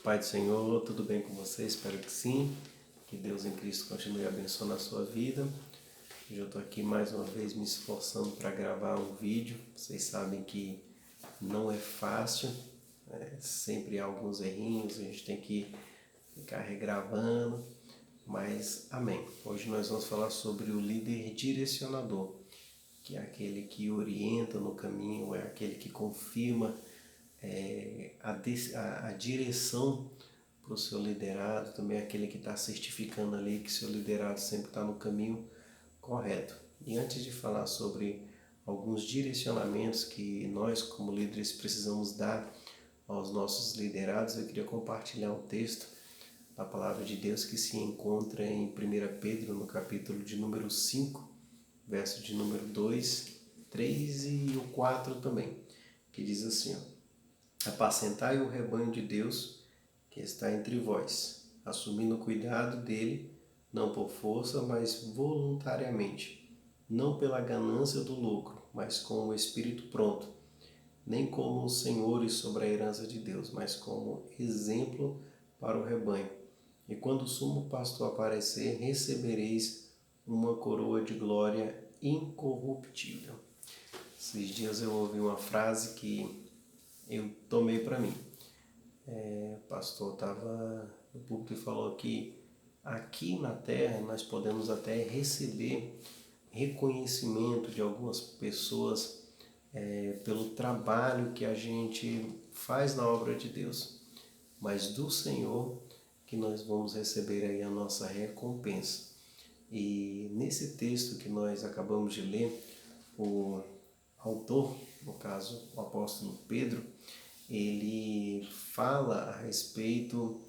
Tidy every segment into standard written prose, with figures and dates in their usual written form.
Pai do Senhor, tudo bem com você? Espero que sim. Que Deus em Cristo continue abençoando a sua vida. Hoje eu estou aqui mais uma vez me esforçando para gravar um vídeo. Vocês sabem que não é fácil, sempre há alguns errinhos, a gente tem que ficar regravando, mas amém. Hoje nós vamos falar sobre o líder direcionador, que é aquele que orienta no caminho, é aquele que confirma a direção para o seu liderado, também é aquele que está certificando ali que seu liderado sempre está no caminho correto. E antes de falar sobre alguns direcionamentos que nós como líderes precisamos dar aos nossos liderados, eu queria compartilhar um texto da palavra de Deus que se encontra em 1 Pedro, no capítulo de número 5, verso de número 2, 3 e o 4 também, que diz assim, apacentai o rebanho de Deus que está entre vós, assumindo o cuidado dele, não por força, mas voluntariamente, não pela ganância do lucro, mas com o espírito pronto, nem como os senhores sobre a herança de Deus, mas como exemplo para o rebanho. E quando o sumo pastor aparecer, recebereis uma coroa de glória incorruptível. Esses dias eu ouvi uma frase que eu tomei para mim. O pastor estava no púlpito e falou que aqui na terra nós podemos até receber reconhecimento de algumas pessoas pelo trabalho que a gente faz na obra de Deus, mas do Senhor que nós vamos receber aí a nossa recompensa. E nesse texto que nós acabamos de ler, o autor, no caso o apóstolo Pedro, ele fala a respeito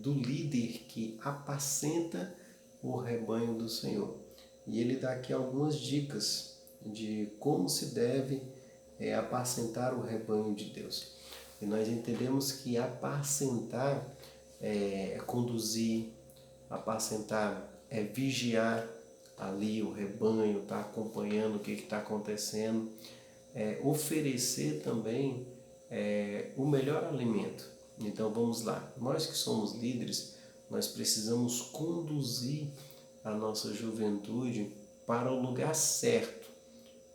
do líder que apacenta o rebanho do Senhor. E ele dá aqui algumas dicas de como se deve apacentar o rebanho de Deus. E nós entendemos que apacentar é conduzir, apacentar é vigiar ali o rebanho, tá acompanhando o que está acontecendo, oferecer também o melhor alimento. Então vamos lá, nós que somos líderes, nós precisamos conduzir a nossa juventude para o lugar certo,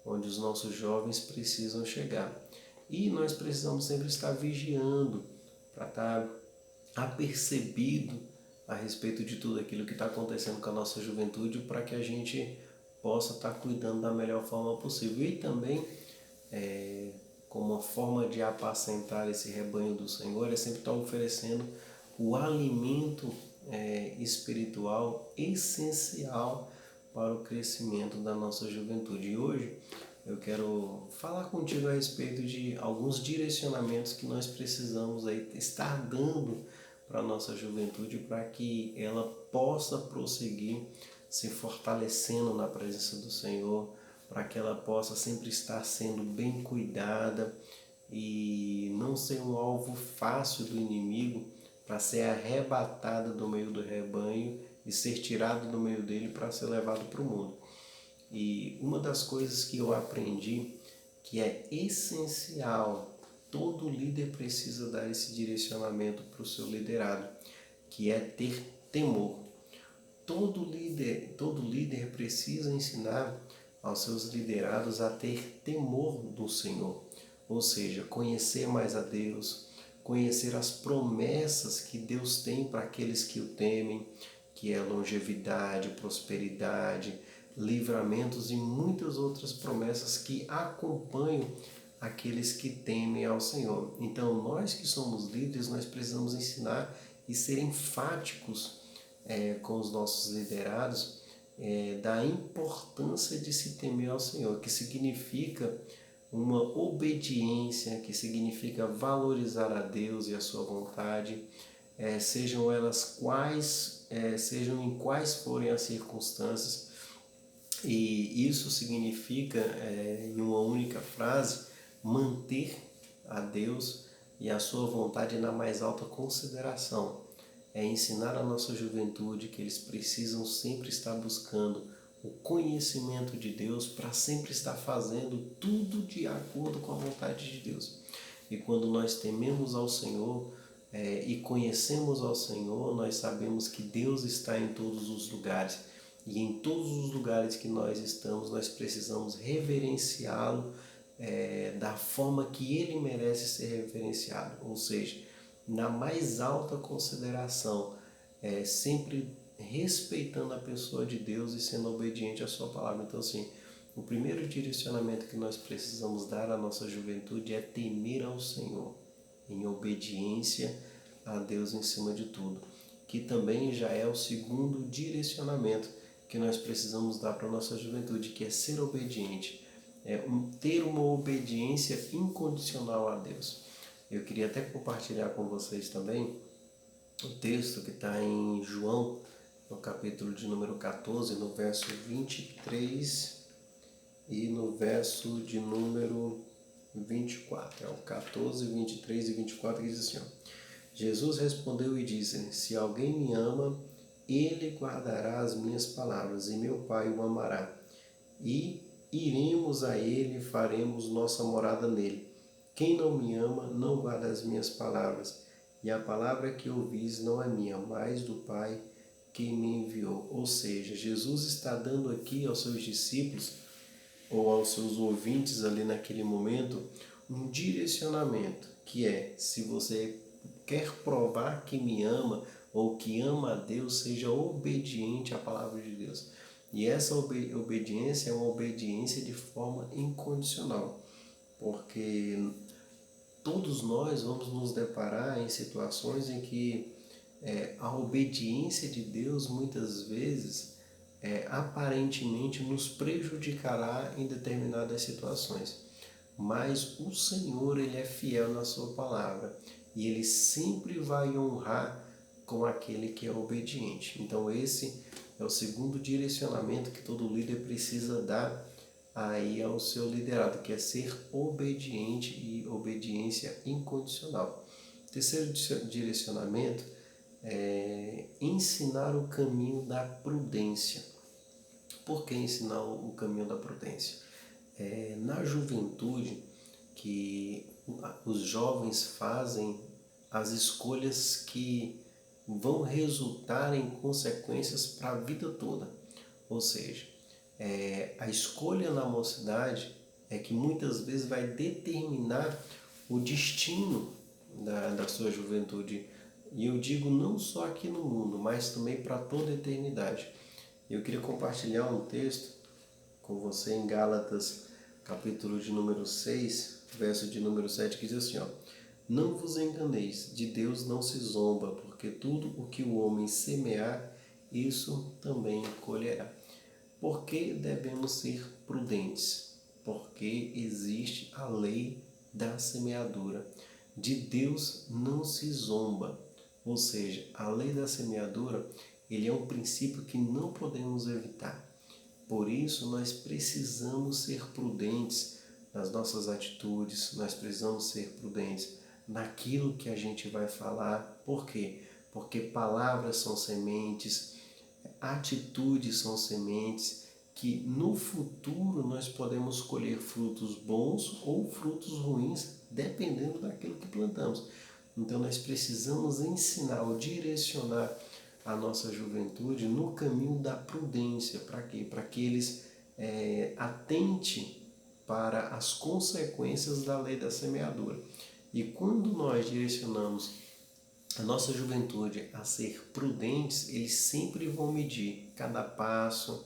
onde os nossos jovens precisam chegar. E nós precisamos sempre estar vigiando para estar apercebido a respeito de tudo aquilo que está acontecendo com a nossa juventude, para que a gente possa estar cuidando da melhor forma possível. E também, como uma forma de apacentar esse rebanho do Senhor, é sempre estar oferecendo o alimento espiritual essencial para o crescimento da nossa juventude. E hoje eu quero falar contigo a respeito de alguns direcionamentos que nós precisamos aí estar dando para a nossa juventude, para que ela possa prosseguir se fortalecendo na presença do Senhor, para que ela possa sempre estar sendo bem cuidada e não ser um alvo fácil do inimigo para ser arrebatada do meio do rebanho e ser tirado do meio dele para ser levado para o mundo. E uma das coisas que eu aprendi que é essencial, todo líder precisa dar esse direcionamento para o seu liderado, que é ter temor. Todo líder precisa ensinar aos seus liderados a ter temor do Senhor, ou seja, conhecer mais a Deus, conhecer as promessas que Deus tem para aqueles que o temem, que é longevidade, prosperidade, livramentos e muitas outras promessas que acompanham aqueles que temem ao Senhor. Então, nós que somos líderes, nós precisamos ensinar e ser enfáticos com os nossos liderados da importância de se temer ao Senhor, que significa uma obediência, que significa valorizar a Deus e a sua vontade, sejam elas sejam em quais forem as circunstâncias. E isso significa, em uma única frase, manter a Deus e a sua vontade na mais alta consideração. É ensinar a nossa juventude que eles precisam sempre estar buscando o conhecimento de Deus para sempre estar fazendo tudo de acordo com a vontade de Deus. E quando nós tememos ao Senhor, e conhecemos ao Senhor, nós sabemos que Deus está em todos os lugares. E em todos os lugares que nós estamos, nós precisamos reverenciá-lo da forma que ele merece ser reverenciado, ou seja, na mais alta consideração, sempre respeitando a pessoa de Deus e sendo obediente à sua palavra. Então, assim, o primeiro direcionamento que nós precisamos dar à nossa juventude é temer ao Senhor, em obediência a Deus em cima de tudo, que também já é o segundo direcionamento que nós precisamos dar para a nossa juventude, que é ser obediente, ter uma obediência incondicional a Deus. Eu queria até compartilhar com vocês também o texto que está em João, no capítulo de número 14, no verso 23 e no verso de número 24. É o 14, 23 e 24 que diz assim, ó: Jesus respondeu e disse: se alguém me ama, ele guardará as minhas palavras, e meu Pai o amará. E iremos a ele e faremos nossa morada nele. Quem não me ama, não guarda as minhas palavras. E a palavra que ouvis não é minha, mas do Pai que me enviou. Ou seja, Jesus está dando aqui aos seus discípulos, ou aos seus ouvintes ali naquele momento, um direcionamento, que é: se você quer provar que me ama ou que ama a Deus, seja obediente à palavra de Deus. E essa obediência é uma obediência de forma incondicional, porque todos nós vamos nos deparar em situações em que a obediência de Deus muitas vezes aparentemente nos prejudicará em determinadas situações. Mas o Senhor, ele é fiel na sua palavra e ele sempre vai honrar com aquele que é obediente. Então esse é o segundo direcionamento que todo líder precisa dar aí ao seu liderado, que é ser obediente e obediência incondicional. Terceiro direcionamento é ensinar o caminho da prudência. Por que ensinar o caminho da prudência? Na juventude, que os jovens fazem as escolhas que vão resultar em consequências para a vida toda. Ou seja, a escolha na mocidade é que muitas vezes vai determinar o destino da sua juventude. E eu digo não só aqui no mundo, mas também para toda a eternidade. Eu queria compartilhar um texto com você em Gálatas, capítulo de número 6, verso de número 7, que diz assim, ó: não vos enganeis, de Deus não se zomba, porque tudo o que o homem semear, isso também colherá. Por que devemos ser prudentes? Porque existe a lei da semeadura. De Deus não se zomba. Ou seja, a lei da semeadura, ele é um princípio que não podemos evitar. Por isso, nós precisamos ser prudentes nas nossas atitudes, nós precisamos ser prudentes naquilo que a gente vai falar. Por quê? Porque palavras são sementes, atitudes são sementes que no futuro nós podemos colher frutos bons ou frutos ruins, dependendo daquilo que plantamos. Então nós precisamos ensinar ou direcionar a nossa juventude no caminho da prudência. Para quê? Para que eles atentem para as consequências da lei da semeadura. E quando nós direcionamos a nossa juventude a ser prudentes, eles sempre vão medir cada passo,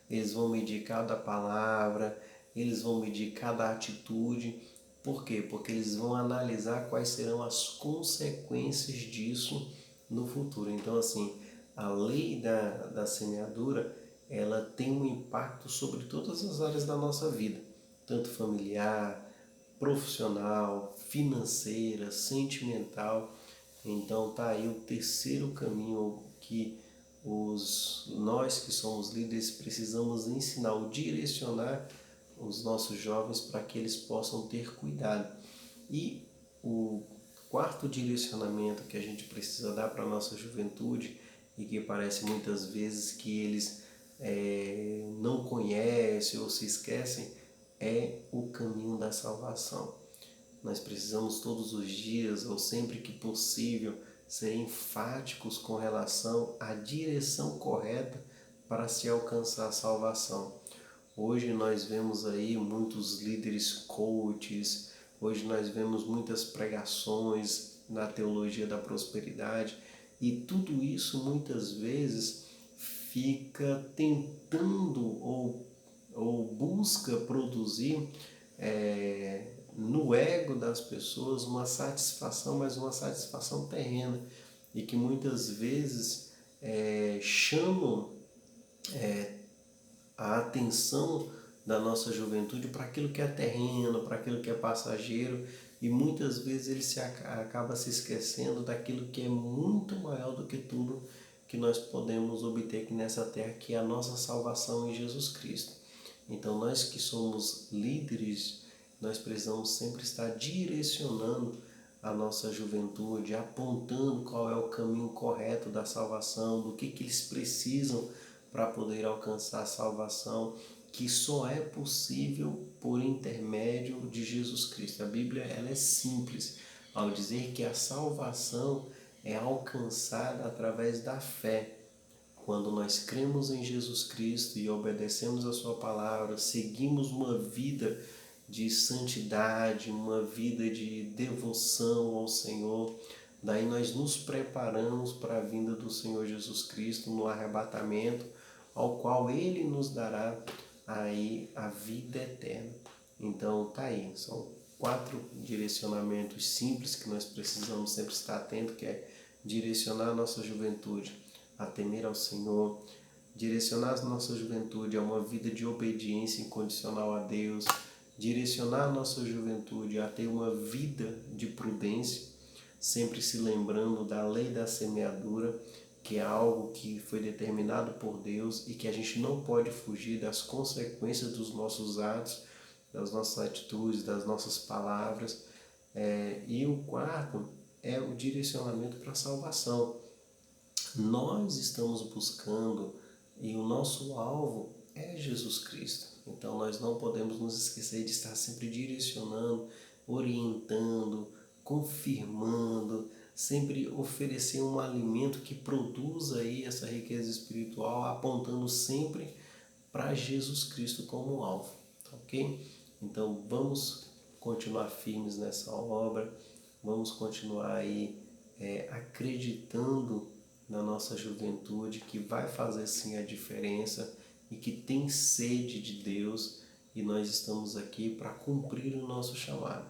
eles vão medir cada palavra, eles vão medir cada atitude. Por quê? Porque eles vão analisar quais serão as consequências disso no futuro. Então, assim, a lei da semeadura, ela tem um impacto sobre todas as áreas da nossa vida, tanto familiar, profissional, financeira, sentimental. Então tá aí o terceiro caminho que nós que somos líderes precisamos ensinar ou direcionar os nossos jovens para que eles possam ter cuidado. E o quarto direcionamento que a gente precisa dar para a nossa juventude, e que parece muitas vezes que eles não conhecem ou se esquecem, é o caminho da salvação. nós precisamos todos os dias, ou sempre que possível, ser enfáticos com relação à direção correta para se alcançar a salvação. Hoje nós vemos aí muitos líderes coaches, hoje nós vemos muitas pregações na teologia da prosperidade, e tudo isso muitas vezes fica tentando ou busca produzir no ego das pessoas uma satisfação, mas uma satisfação terrena, e que muitas vezes chamam a atenção da nossa juventude para aquilo que é terreno, para aquilo que é passageiro, e muitas vezes ele acaba se esquecendo daquilo que é muito maior do que tudo que nós podemos obter aqui nessa terra, que é a nossa salvação em Jesus Cristo. Então nós que somos líderes, nós precisamos sempre estar direcionando a nossa juventude, apontando qual é o caminho correto da salvação, do que eles precisam para poder alcançar a salvação, que só é possível por intermédio de Jesus Cristo. A Bíblia ela é simples ao dizer que a salvação é alcançada através da fé. Quando nós cremos em Jesus Cristo e obedecemos a sua palavra, seguimos uma vida de santidade, uma vida de devoção ao Senhor, daí nós nos preparamos para a vinda do Senhor Jesus Cristo no arrebatamento, ao qual Ele nos dará aí a vida eterna. Então tá aí, são 4 direcionamentos simples que nós precisamos sempre estar atento, que é direcionar a nossa juventude a temer ao Senhor, direcionar a nossa juventude a uma vida de obediência incondicional a Deus, direcionar a nossa juventude a ter uma vida de prudência, sempre se lembrando da lei da semeadura, que é algo que foi determinado por Deus e que a gente não pode fugir das consequências dos nossos atos, das nossas atitudes, das nossas palavras. E o 4 é o direcionamento para a salvação. Nós estamos buscando e o nosso alvo é Jesus Cristo. Então nós não podemos nos esquecer de estar sempre direcionando, orientando, confirmando, sempre oferecer um alimento que produza aí essa riqueza espiritual, apontando sempre para Jesus Cristo como alvo, ok? Então vamos continuar firmes nessa obra, vamos continuar aí acreditando na nossa juventude, que vai fazer sim a diferença e que tem sede de Deus, e nós estamos aqui para cumprir o nosso chamado,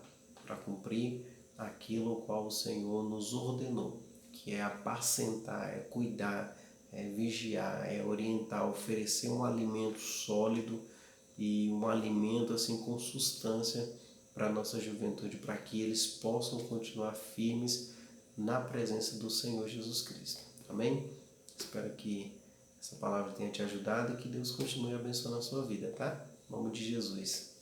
para cumprir aquilo ao qual o Senhor nos ordenou, que é apacentar, é cuidar, é vigiar, é orientar, oferecer um alimento sólido e um alimento assim com substância para a nossa juventude, para que eles possam continuar firmes na presença do Senhor Jesus Cristo. Amém? Espero que essa palavra tenha te ajudado e que Deus continue abençoando a sua vida, tá? Em nome de Jesus.